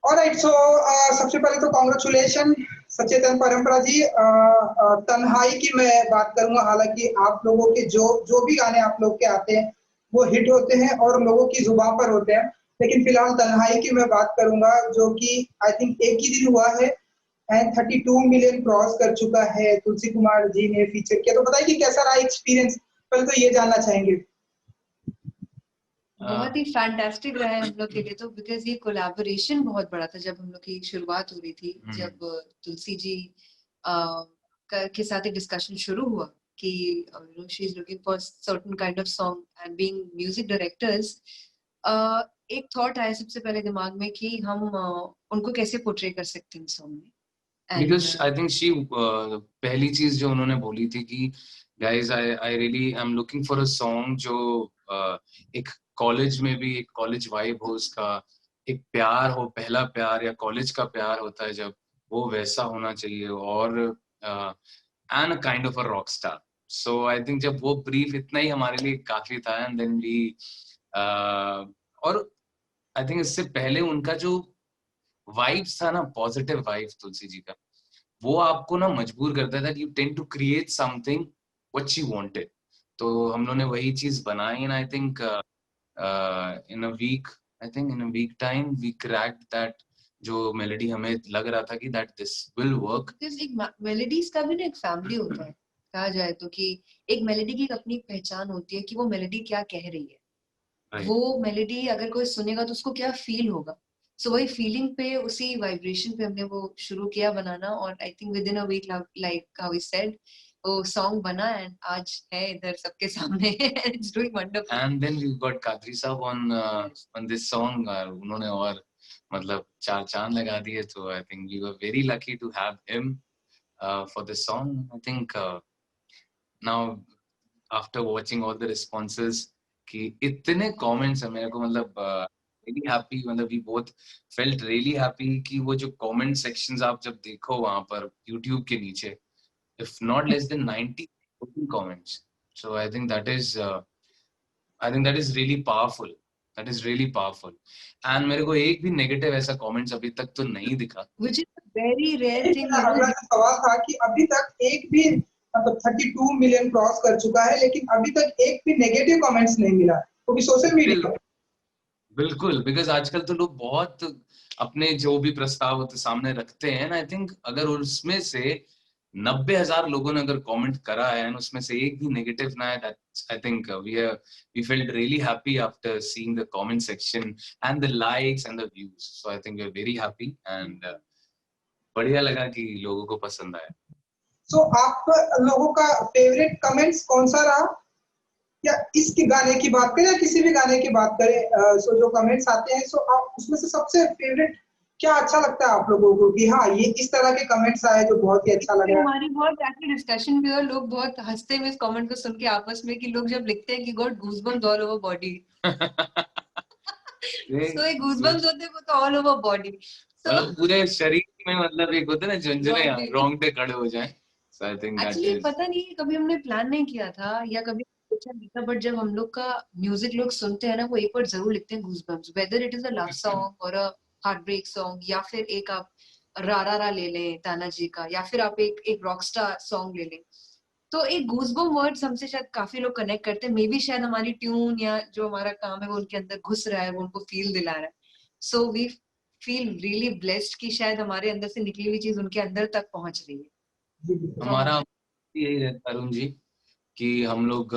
Alright, सो सबसे पहले तो कॉन्ग्रेचुलेशन सचेतन परंपरा जी। तन्हाई की मैं बात करूंगा, हालांकि आप लोगों के जो जो भी गाने आप लोग के आते हैं वो हिट होते हैं और लोगों की जुबान पर होते हैं, लेकिन फिलहाल तन्हाई की मैं बात करूंगा जो कि आई थिंक एक ही दिन हुआ है एंड 32 मिलियन क्रॉस कर चुका है। तुलसी कुमार जी ने फीचर किया, तो बताइए कि कैसा रहा एक्सपीरियंस, पहले तो ये जानना चाहेंगे। बहुत ही फैंटास्टिक रहा है हम लोग के लिए तो, बिकॉज ये कोलैबोरेशन बहुत बड़ा था। जब हम लोग की शुरुआत हो रही थी, जब तुलसी जी के साथ एक डिस्कशन शुरू हुआ कि she is looking for certain kind of song and being music directors, एक थॉट आया सबसे पहले दिमाग में कि हम उनको कैसे पोर्ट्रे कर सकते हैं सॉन्ग में। Because I think she पहली चीज जो उन्होंने बोली थी कि guys I really am looking for a song जो एक कॉलेज में भी एक कॉलेज वाइब हो, उसका एक प्यार हो, पहला प्यार या कॉलेज का प्यार होता है जब, वो वैसा होना चाहिए, और and a kind of a rock star. So I think जब वो ब्रीफ इतना ही हमारे लिए काफी था, एंड देन वी और आई थिंक इससे पहले उनका जो वाइब्स था ना, पॉजिटिव वाइब्स तुलसी जी का, वो आपको ना मजबूर करता है that you tend to create something what she wanted. तो हम लोगों ने वही चीज बनाई, and I think in a week time we cracked that, जो मेलोडी हमें लग रहा था कि दैट दिस विल वर्क। एक मेलोडीज का भी ना एक फैमिली होता है, कहा जाए तो, कि एक मेलोडी की अपनी पहचान होती है कि वो मेलोडी क्या कह रही है, वो मेलोडी अगर कोई सुनेगा तो उसको क्या फील होगा। सो वही फीलिंग पे, उसी वाइब्रेशन पे हमने वो शुरू किया बनाना, और I think within a week, like how we said, वो सॉन्ग बना एंड आज है इधर सबके सामने। It's doing wonderful. And then we got Qadri sahab on this song, उन्होंने और मतलब चार चांद लगा दिए। तो I think we were very lucky to have him for this song. I think now after watching all the responses कि इतने कमेंट्स है, मेरे को मतलब really happy, मतलब we both felt really happy कि वो जो comment sections आप जब देखो वहाँ पर YouTube के नीचे, if not less than 90 comments, so I think that is really powerful, that is really powerful, and मेरे को एक भी negative ऐसा comments अभी तक तो नहीं दिखा, which is a very rare thing, you know। अगला सवाल था कि अभी तक एक भी, मतलब 32 मिलियन क्रॉस कर चुका है, लेकिन अभी तक एक भी नेगेटिव कमेंट्स नहीं मिला, वो भी सोशल मीडिया। बिल्कुल, बिकॉज आजकल तो लोग बहुत अपने जो भी प्रस्ताव होते सामने रखते हैं, आई थिंक अगर उसमें से 90,000 लोगों ने अगर कमेंट करा है और उसमें से एक भी नेगेटिव ना है, I think we felt really happy after seeing the comment section and the likes and the views. So I think we are very happy and बढ़िया लगा कि लोगों को पसंद आया। सो आप लोगों का फेवरेट कमेंट्स कौन सा रहा, या इसके गाने की बात करें या किसी भी गाने की बात करें, सो जो कमेंट्स आते हैं, सो आप उसमें से सबसे फेवरेट क्या अच्छा लगता है आप लोगों को कि हाँ ये इस तरह के कमेंट्स आए जो बहुत ही अच्छा लगा? हमारी बहुत एक्टिव डिस्कशन भी, और लोग बहुत हंसते हैं इस कमेंट को सुन के आपस में, कि लोग जब लिखते हैं कि got goosebumps all over body. So ये गूज़बम्स होते हैं वो तो ऑल ओवर बॉडी, मतलब पूरे शरीर में, मतलब एक होता है ना झुनझुने, रोंगटे खड़े हो जाएं। सो आई थिंक एक्चुअली पता नहीं, कभी हमने प्लान नहीं किया था या कभी सोचा नहीं था, बट जब हम लोग का म्यूजिक लोग सुनते हैं ना, वो एक बार जरूर लिखते हैं goosebumps, whether it is a love song और अ हार्ट ब्रेक सॉन्ग, या फिर एक आप रा ले लें ताना जी का, या फिर आप एक रॉकस्टार सॉन्ग ले लें, तो एक गूज़बम्प वर्ड्स हमसे शायद काफी लोग कनेक्ट करते हैं। मे बी शायद हमारी ट्यून या जो हमारा काम है वो उनके अंदर घुस रहा है, वो उनको फील दिला रहा है। So we feel really blessed कि शायद हमारे अंदर से निकली हुई चीज उनके अंदर तक पहुंच रही है। हमारा यही रहता है अरुण जी कि हम लोग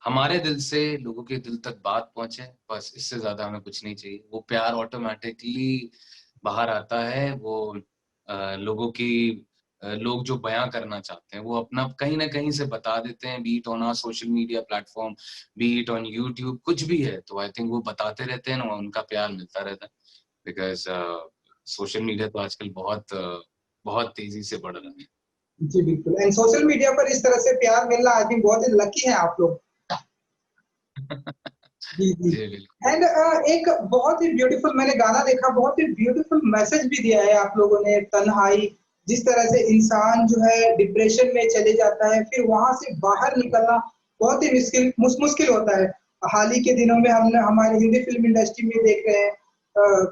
हमारे दिल से लोगों के दिल तक बात पहुंचे, बस इससे ज्यादा हमें कुछ नहीं चाहिए। वो प्यार ऑटोमेटिकली बाहर आता है, वो लोग जो बयां करना चाहते हैं वो अपना कहीं ना कहीं से बता देते हैं, beat on our social media platform, beat on YouTube, कुछ भी है, तो आई थिंक वो बताते रहते हैं ना, उनका प्यार मिलता रहता है। बिकॉज सोशल मीडिया तो आजकल बहुत तेजी से बढ़ रहा है। जी बिल्कुल, एंड सोशल मीडिया पर इस तरह से प्यार मिलना आई थिंक बहुत ही लकी है आप लोग। जी जी। एंड एक बहुत ही ब्यूटीफुल, मैंने गाना देखा, बहुत ही ब्यूटीफुल मैसेज भी दिया है आप लोगों ने। तन्हाई, जिस तरह से इंसान जो है डिप्रेशन में चले जाता है, फिर वहां से बाहर निकलना बहुत ही मुश्किल होता है। हाल ही के दिनों में हमने हमारी हिंदी फिल्म इंडस्ट्री में देख रहे हैं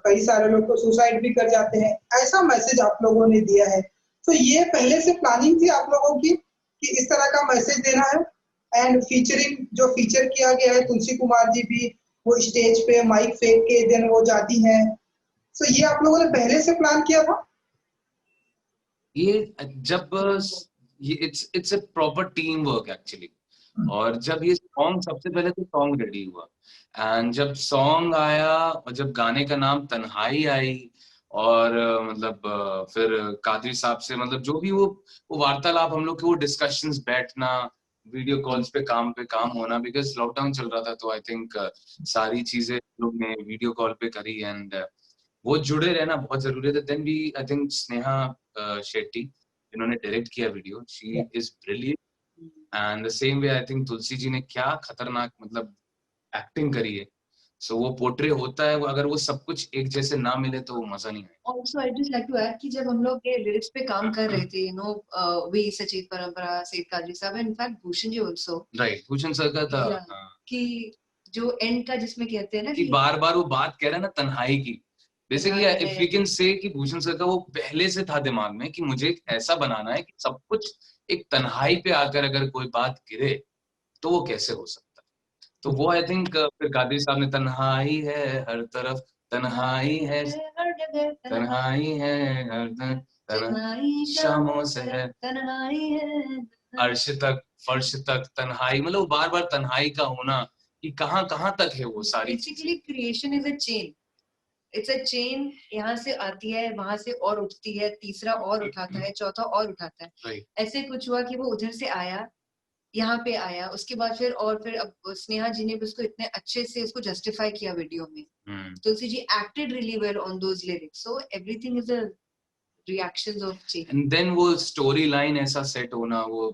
कई सारे लोग तो सुसाइड भी कर जाते हैं, ऐसा मैसेज आप लोगों ने दिया है। तो ये पहले से प्लानिंग थी आप लोगों की कि इस तरह का मैसेज देना है? एंड फीचरिंग जो फीचर किया गया है, तुलसी कुमार जी भी वो स्टेज पे माइक फेंक के देन वो जाती हैं, तो ये आप लोगों ने पहले से प्लान किया था? ये जब ये it's a proper team work actually. और जब ये सॉन्ग सबसे पहले तो सॉन्ग रेडी हुआ, एंड जब सॉन्ग आया और जब गाने का नाम तन्हाई आई, और फिर कादरी साहब से मतलब जो भी वो वार्तालाप हम लोग के, वो डिस्कशंस, बैठना, वीडियो कॉल्स पे काम होना, बिकॉज लॉकडाउन चल रहा था, तो आई थिंक सारी चीजें लोग ने वीडियो कॉल पे करी, एंड वो जुड़े रहना बहुत जरूरी था। देन भी आई थिंक स्नेहा शेट्टी जिन्होंने डायरेक्ट किया video, she is brilliant, and the same way I think Tulsi ji ने क्या खतरनाक मतलब एक्टिंग करी है। सो वो पोर्ट्रे होता है, वो अगर वो सब कुछ एक जैसे ना मिले तो वो मजा नहीं आएगा। Also, I just like to add कि जब हम लोग ये लिरिक्स पे काम कर रहे थे, वी सचेत परंपरा, सैयद कादरी साहब, in fact Bhushan ji also, right, Bhushan sir का था। Yeah. कि जो एंड का जिसमें कहते हैं ना कि बार बार वो बात कह रहे हैं ना तन्हाई की, basically if we can say कि भूषण सर का वो पहले से था दिमाग में कि मुझे ऐसा बनाना है कि सब कुछ एक तन्हाई पे आकर अगर कोई बात गिरे तो वो कैसे हो सकता है। तो वो आई थिंक फिर कादरी साहब ने तन्हाई है हर तरफ, तन्हाई है हर जगह तन्हाई है हर तन्हाई, शामों से है तन्हाई है, अर्श तक फर्श तक तन्हाई, मतलब वो बार बार तन्हाई का होना कि कहाँ कहाँ तक है वो सारी चीजें। Basically creation is a chain, it's a chain, यहाँ से आती है, वहां से और उठती है, तीसरा और उठाता है, चौथा और उठाता है। Right. ऐसे कुछ हुआ कि वो उधर से आया, यहाँ पे आया, उसके बाद फिर अब स्नेहा जी ने भी उसको इतने अच्छे से उसको जस्टिफाई किया वीडियो में। Tulsi ji acted really well on those lyrics, so everything is a reactions of chain. And then वो स्टोरी लाइन ऐसा सेट होना, वो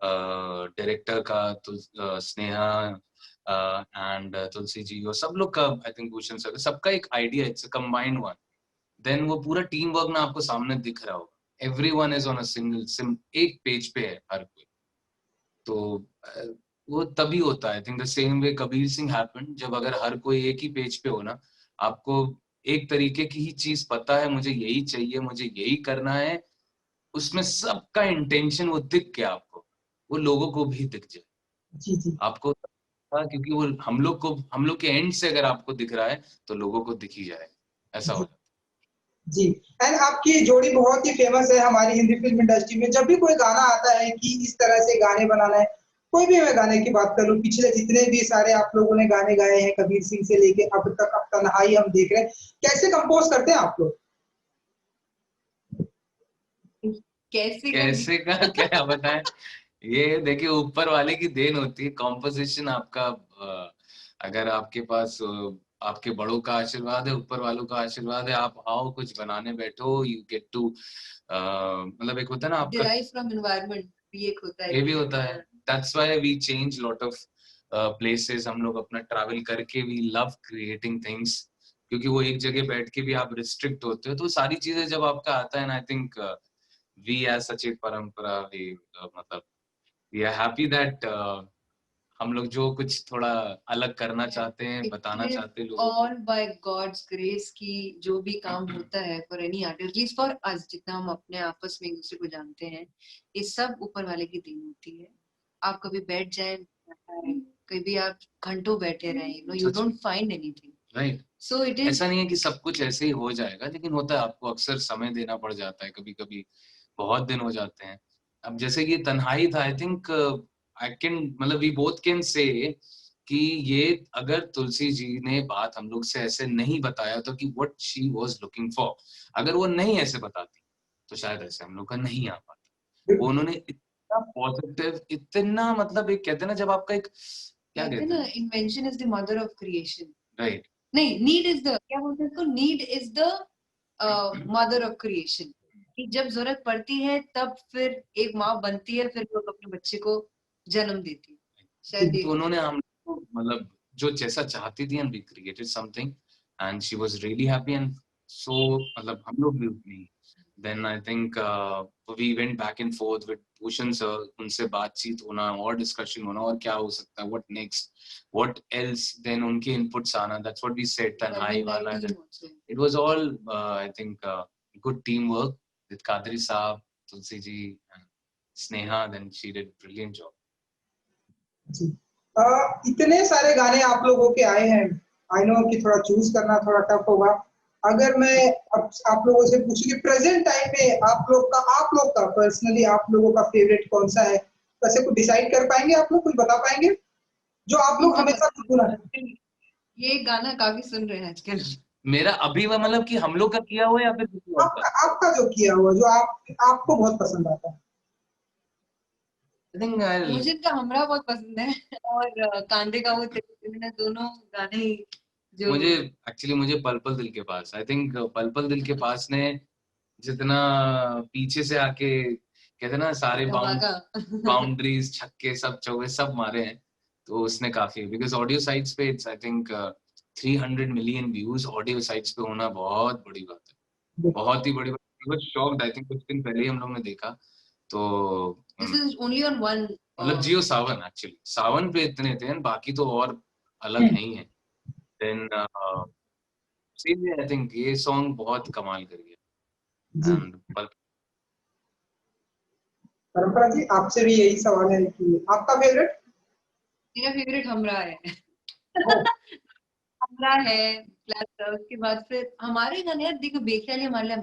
डायरेक्टर का स्नेहा एंड तुलसी जी और सब लोग का, आई थिंक भूषण सर, सबका एक idea, it's a combined one. Then वो पूरा टीम वर्क ना आपको सामने दिख रहा होगा, everyone is on a single एक पेज पे है हर कोई। तो वो तभी होता है, I think the same way Kabir Singh happened, जब अगर हर कोई एक ही पेज पे हो ना, आपको एक तरीके की ही चीज पता है, मुझे यही चाहिए, मुझे यही करना है, उसमें सबका इंटेंशन वो दिख गया आपको, वो लोगों को भी दिख जाए जी जी आपको, क्योंकि वो हम लोग के एंड से अगर आपको दिख रहा है तो लोगों को दिख ही जाए, ऐसा हो जी जाता जी। एंड आपकी जोड़ी बहुत ही फेमस है हमारी हिंदी फिल्म इंडस्ट्री में। जब भी कोई गाना आता है कि इस तरह से गाने बनाना है, कोई भी मैं गाने की बात करूं, पिछले जितने भी सारे आप लोगों ने गाने गाए हैं कबीर सिंह से लेके अब तक, अब तन्हाई हम देख रहे हैं, कैसे कंपोज करते हैं आप लोग? कैसे का क्या बताएं। ये देखिए ऊपर वाले की देन होती है कॉम्पोजिशन आपका, अगर आपके पास आपके बड़ों का आशीर्वाद है, ऊपर वालों का आशीर्वाद है, आप आओ कुछ बनाने बैठो, यू गेट टू, मतलब एक होता है ना आपका डिराइव फ्रॉम एनवायरनमेंट, भी एक होता है, ये भी होता है। That's why we change lot of places, हम लोग अपना ट्रैवल करके वी लव क्रिएटिंग थिंग्स, क्योंकि वो एक जगह बैठ के भी आप रिस्ट्रिक्ट होते हो, तो सारी चीजें जब आपका आता है ना, आई थिंक वी एज सचेत परंपरा, वी मतलब वी आर हैप्पी दैट हम लोग जो कुछ थोड़ा अलग करना चाहते हैं, बताना चाहते हैं लोगों को, ऑल बाय गॉड्स ग्रेस की जो भी काम होता है for any artist, at least for us, जितना हम अपने आपस में एक दूसरे को जानते हैं, ये सब ऊपर वाले की देन होती है। आप कभी बैठ जाए, कभी आप घंटों बैठे रहे, you don't find anything, right. So it is, ऐसा नहीं है कि सब कुछ ऐसे ही हो जाएगा, लेकिन होता है आपको अक्सर समय देना पड़ जाता है, कभी कभी बहुत दिन हो जाते हैं। अब जैसे ये तन्हाई था, आई थिंक आई कैन मतलब वी बोथ कैन से कि ये अगर तुलसी जी ने बात हम लोग से ऐसे नहीं बताया तो कि what she was looking for, अगर वो नहीं ऐसे बताती तो शायद ऐसे हम लोग का नहीं आ पाता। वो उन्होंने इतना पॉजिटिव, इतना मतलब एक कहते हैं ना, जब आपका एक क्या कहते हैं, invention is the mother of creation, right, नहीं, नीड इज द, क्या बोलते हैं इसको, need is the mother of creation, कि जब जरूरत पड़ती है तब फिर एक माँ बनती है, फिर वो अपने बच्चे को जन्म देती है, शायद तो उन्होंने हम मतलब जो जैसा चाहती थी, and we created something and she was really happy, and so मतलब हम लोग भी उतनी Then I think we went back and forth with Bhushan sir. उनसे बातचीत होना और discussion होना और क्या हो सकता है, what next, what else, then उनके inputs आना. That's what we said. Tanhai वाला. It was all I think good teamwork with Kadri Saab, Tulsi ji, and Sneha. Then she did brilliant job. जी। इतने सारे गाने आप लोगों के आए हैं, आई नो कि थोड़ा चूज करना थोड़ा टफ होगा। अगर मैं अब आप लोगों से पूछूं कि प्रेजेंट टाइम में आप लोग का पर्सनली आप लोगों का फेवरेट कौन सा है, वैसे कुछ डिसाइड कर पाएंगे आप लोग, कुछ बता पाएंगे जो आप लोग हमेशा सुना है? ये गाना काफी सुन रहे हैं आजकल। मेरा अभी वो मतलब कि हम लोग का किया हुआ या फिर किसी और का? आपका जो किया हुआ, जो आपको बहुत पसंद आता है। I think मुझे तो हमरा बहुत पसंद है और कांदे का वो तेरे दोनों गाने ही जो मुझे पल पल दिल के पास, आई थिंक पल पल दिल के पास ने जितना पीछे से आके कहते ना सारे बाउंड्रीज छक्के सब चौके सब मारे हैं, तो उसने काफी, बिकॉज ऑडियो साइट्स पे it's I think 300 million views audio sites पे होना बहुत बड़ी बात है, बहुत ही बड़ी बात है। शॉक्ड, आई थिंक कुछ दिन पहले ही हम लोग ने देखा, तो this is only on one, मतलब जियो सावन, एक्चुअली सावन पे इतने थे, बाकी तो और अलग नहीं है। देन आई थिंक ये सॉन्ग बहुत कमाल कर गया। एंड परंपरा जी, आपसे भी यही सवाल है कि आपका फेवरेट? मेरा फेवरेट हमरा है। हमरा है, प्लस उसके बाद फिर हमारे गाने यार देखो, बेख्याली हमारे लिए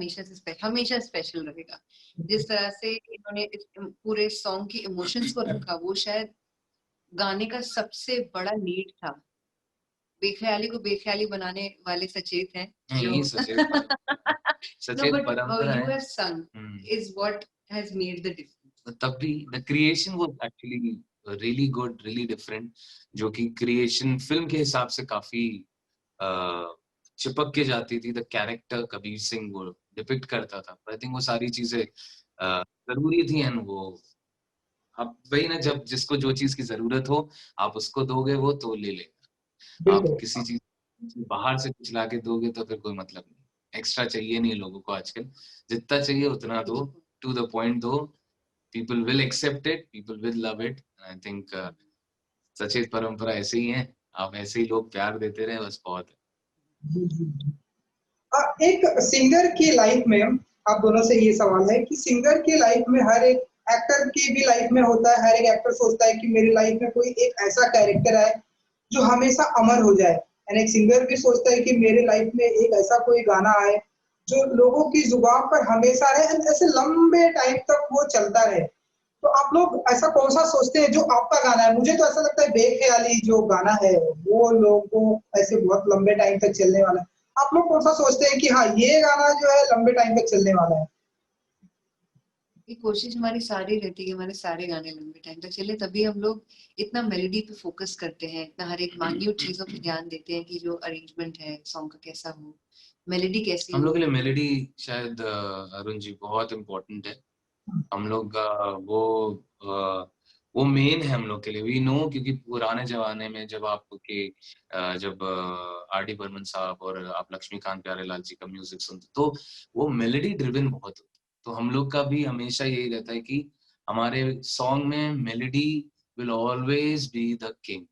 हमेशा स्पेशल रहेगा। जिस तरह से इन्होंने इस पूरे सॉन्ग की इमोशंस को रखा, वो शायद गाने का सबसे बड़ा नीड था। बेख्याली को बेख्याली बनाने वाले सचेत हैं जो सचेत परंपरा you have sung is what has made the difference. तब भी the creation was actually really good, really different, जो कि क्रिएशन फिल्म के हिसाब से काफी चिपक के जाती थी। द कैरेक्टर कबीर सिंह वो डिपिक्ट करता था, आई थिंक वो सारी चीजें जरूरी थी। एंड वो आप वही ना, जब जिसको जो चीज की जरूरत हो आप उसको दोगे वो तो ले लेगा। आप किसी चीज बाहर से कुछ लाके दोगे तो फिर कोई मतलब नहीं। एक्स्ट्रा चाहिए नहीं लोगों को आजकल, जितना चाहिए उतना दो, टू द पॉइंट दो, people will accept it, people will love it. I think सचेत परंपरा ऐसे ही है, आप ऐसे ही लोग प्यार देते रहे, बस बहुत है। एक सिंगर की लाइफ में आप दोनों से ये सवाल है कि सिंगर की लाइफ में हर एक एक्टर की भी लाइफ में होता है, हर एक एक्टर सोचता है कि मेरी लाइफ में कोई एक ऐसा कैरेक्टर आए जो हमेशा अमर हो जाए, एंड एक सिंगर भी सोचता है कि मेरे लाइफ में एक ऐसा कोई गाना आए जो लोगों की जुबान पर हमेशा रहे, एंड ऐसे लंबे टाइम तक वो चलता रहे। तो आप लोग ऐसा कौन सा सोचते हैं जो आपका गाना है? मुझे तो ऐसा लगता है बेख्याली जो गाना है वो लोगों को ऐसे बहुत लंबे टाइम तक चलने वाला है। आप लोग कौन सा सोचते हैं कि हाँ ये गाना जो है लंबे टाइम तक चलने वाला है? ये कोशिश हमारी सारी रहती है कि हमारे सारे गाने लंबे टाइम तक चले, तभी हम लोग इतना मेलोडी पे फोकस करते हैं, इतना हर एक माइन्यूट चीजों पे ध्यान देते हैं कि जो अरेंजमेंट है सॉन्ग का कैसा हो, मेलोडी कैसी हो। हम लोग के लिए मेलोडी शायद अरुण जी बहुत इम्पोर्टेंट है। हम लोग का वो मेन है हम लोग के लिए, वी नो, क्योंकि पुराने जमाने में जब आपके जब आर डी बर्मन साहब और आप लक्ष्मीकांत प्यारेलाल जी का म्यूजिक सुनते तो वो मेलोडी ड्रिवन बहुत होता, तो हम लोग का भी हमेशा यही रहता है कि हमारे सॉन्ग में melody will always be the king.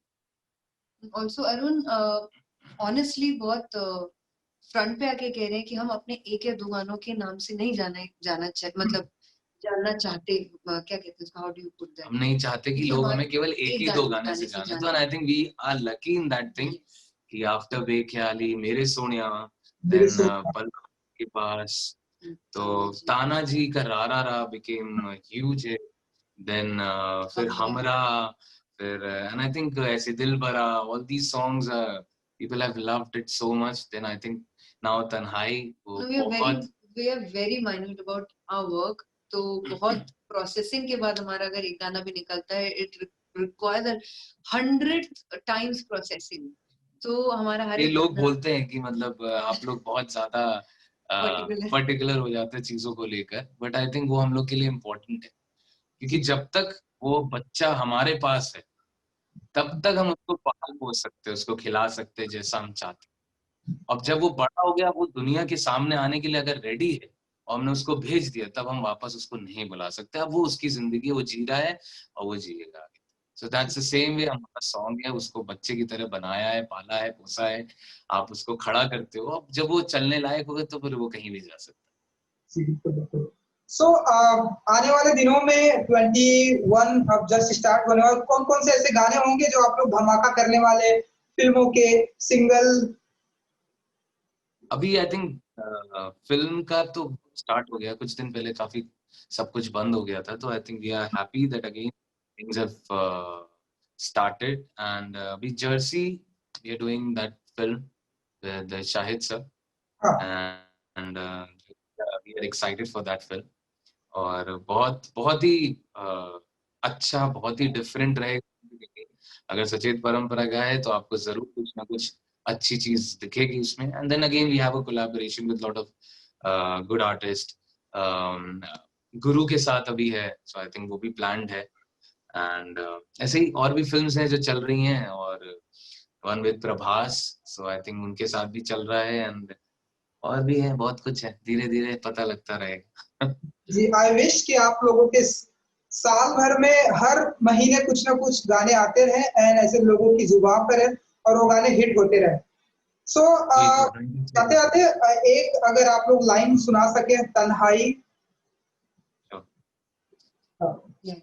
Also Arun honestly बहुत फ्रंट पे आके कह रहे हैं कि हम अपने एक या दो गानों के नाम से नहीं मतलब जानना चाहते, क्या कहते हैं, how do you put that, हम नहीं चाहते कि लोग हमें केवल एक ही दो गाने से जाने, तो I think we are lucky in that thing कि आफ्टर बेख्याली, मेरे सोनिया, देन पल के पास, तो ताना जी का रारा रा बिकेम ह्यूज, देन फिर हमरा, फिर एंड आई थिंक ऐसे दिल भरा, all these songs people have loved it so much, then I think now Tanhai we are very minute about our work, तो बहुत प्रोसेसिंग के बाद हमारा अगर एक गाना भी निकलता है इट रिक्वायर्स 100 टाइम्स प्रोसेसिंग, तो हमारा हर ये लोग बोलते हैं कि मतलब आप लोग बहुत ज्यादा पर्टिकुलर हो जाते हैं चीजों को लेकर, बट आई थिंक वो हम लोग के लिए इम्पोर्टेंट है, क्योंकि जब तक वो बच्चा हमारे पास है तब तक हम उसको पाल पोस सकते हैं, उसको खिला सकते हैं जैसा हम चाहते हैं। अब जब वो बड़ा हो गया, वो दुनिया के सामने आने के लिए अगर रेडी है, और हमने उसको भेज दिया, तब हम वापस उसको नहीं बुला सकते। अब वो उसकी जिंदगी, वो जी रहा है और वो जिएगा। So that's the same way हमारा सॉन्ग है, उसको बच्चे की तरह बनाया है, पाला है, पोसा है, आप उसको खड़ा करते हो। अब जब वो चलने लायक होगा तो फिर वो कहीं भी जा सकता है। जी, बिल्कुल। सो आने वाले दिनों में 21 अब जस्ट स्टार्ट होने वाले, कौन-कौन से ऐसे गाने होंगे जो आप लोग धमाका करने वाले फिल्मों के सिंगल? अभी आई थिंक फिल्म का तो स्टार्ट हो गया, कुछ दिन पहले काफी सब कुछ बंद हो गया था, तो I think we are happy that again things have started, and अभी Jersey we are doing that film with Shahid sir, हाँ, and we are excited for that film. और बहुत बहुत ही अच्छा, बहुत ही डिफरेंट रहेगा। अगर सचेत परंपरा का है तो आपको जरूर कुछ ना कुछ अच्छी चीज दिखेगी उसमें। And then again we have a collaboration with lot of good artist. Guru के साथ अभी है, सो आई थिंक वो भी प्लान्ड है। एंड ऐसे ही और भी फिल्म्स हैं जो चल रही हैं, और one with Prabhas, so I think उनके साथ भी चल रहा है। एंड और भी है, बहुत कुछ है, धीरे धीरे पता लगता रहेगा। जी, आई विश कि आप लोगों के साल भर में हर महीने कुछ ना कुछ गाने आते रहें एंड ऐसे लोगों की जुबान पर है और वो गाने हिट होते रहें। सो जी जी, thank you so जाते much. आते एक अगर आप लोग लाइन सुना सके, तन्हाई। Sure. हाँ, Yeah.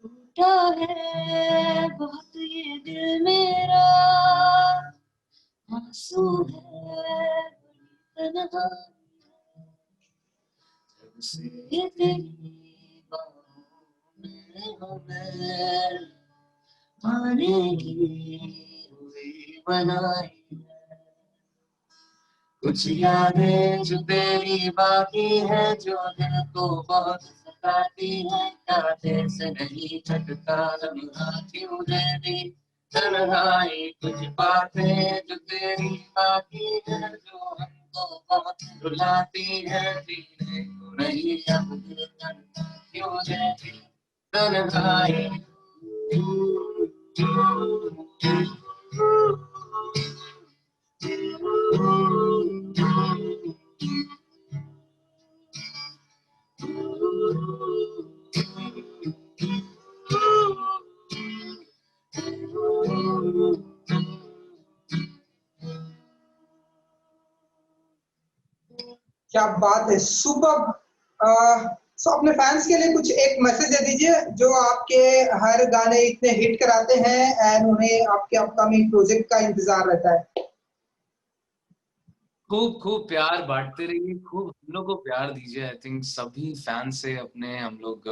टूटा है बहुत ये दिल मेरा, आंसू है बड़ी तन्हाई, जब से ये तेरी बाहों में हूँ मैं, आने की हुई बनाई है। कुछ यादें जो तेरी बाकी है, जो दिल को बहुत सताती है, कांटे से नहीं छटका लम्हा क्यों दे दी तन्हाई। कुछ बातें जो तेरी बाकी है, जो हमको बहुत रुलाती है, जीने को नहीं अब दिल करता क्यों दे दी तन्हाई। क्या बात है, सुपर। सो अपने फैंस के लिए कुछ एक मैसेज दे दीजिए, जो आपके हर गाने इतने हिट कराते हैं एंड उन्हें आपके अपकमिंग प्रोजेक्ट का इंतजार रहता है। खूब खूब प्यार बांटते रहिए, खूब हम लोग को प्यार दीजिए। आई थिंक सभी फैन से अपने हम लोग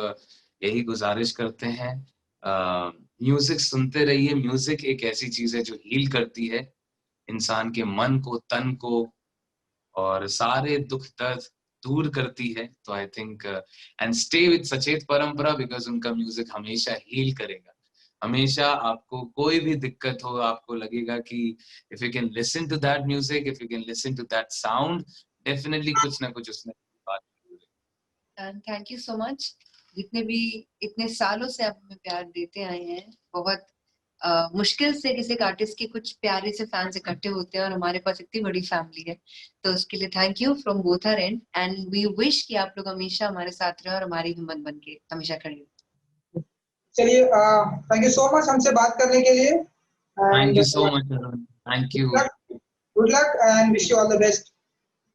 यही गुजारिश करते हैं। म्यूजिक सुनते रहिए। म्यूजिक एक ऐसी चीज है जो हील करती है इंसान के मन को, तन को, और सारे दुख दर्द दूर करती है। तो I think and stay with सचेत परंपरा, बिकॉज उनका म्यूजिक हमेशा हील करेगा। हमेशा आपको कोई भी दिक्कत हो, आपको लगेगा कि if you can listen to that music, if you can listen to that sound, definitely कुछ ना कुछ उसमें बात है। And thank you so much, जितने भी इतने सालों से आप हमें प्यार देते आए हैं। बहुत मुश्किल से किसी एक आर्टिस्ट के कुछ प्यारे से फैंस इकट्ठे होते हैं, और हमारे पास इतनी बड़ी फैमिली है, तो उसके लिए thank you from both our end. And we wish कि आप लोग हमेशा हमारे साथ रहे और हमारी हिम्मत बन के हमेशा खड़े हो। चलिए, थैंक यू सो मच हमसे बात करने के लिए thank and you so much, thank you. Good luck and wish you all the best.